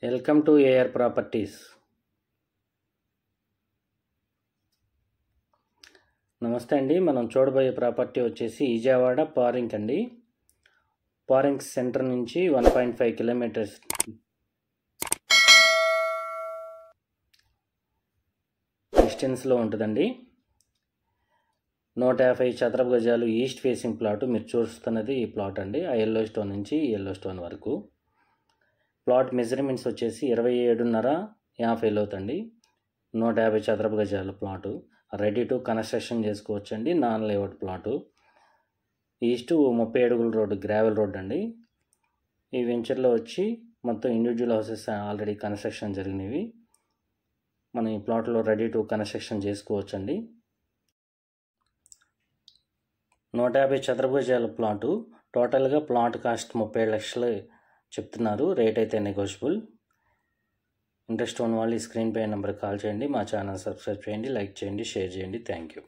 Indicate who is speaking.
Speaker 1: Welcome to AR properties. నమస్తే అండి. మనం చూడబోయే ప్రాపర్టీ వచ్చేసి విజయవాడ పారింగ్ అండి. పారింగ్ సెంటర్ నుంచి 1.5 కిలోమీటర్స్ డిస్టెన్స్లో ఉంటుందండి. 150 చదరపు గజాలు ఈస్ట్ ఫేసింగ్ ప్లాట్. మీరు చూస్తున్నది ఈ ప్లాట్ అండి. ఆ ఎల్లో స్టోన్ నుంచి ఎల్లో స్టోన్ వరకు. ప్లాట్ మెజర్మెంట్స్ వచ్చేసి 27.5 అవుతుంది. 150 చదరపు గజాల ప్లాటు. రెడీ టు కన్స్ట్రక్షన్ చేసుకోవచ్చు అండి. Non layout plot. ఈస్ట్ 30 అడుగుల రోడ్డు, గ్రావెల్ రోడ్ అండి. ఈ వెంచర్లో వచ్చి మొత్తం ఇండివిజువల్ హౌసెస్ ఆల్రెడీ కన్స్ట్రక్షన్ జరిగినవి. మనం ఈ ప్లాట్లో రెడీ టు కన్స్ట్రక్షన్ చేసుకోవచ్చు అండి. 150 చదరపు గజాల ప్లాటు. టోటల్గా ప్లాట్ కాస్ట్ 37 లక్షలు చెప్తున్నారు. రేట్ అయితే నెగోషియబుల్. ఇంట్రెస్ట్ ఉన్న వాళ్ళు ఈ స్క్రీన్ పై నెంబర్కి కాల్ చేయండి. మా ఛానల్ సబ్స్క్రైబ్ చేయండి, లైక్ చేయండి, షేర్ చేయండి. Thank you.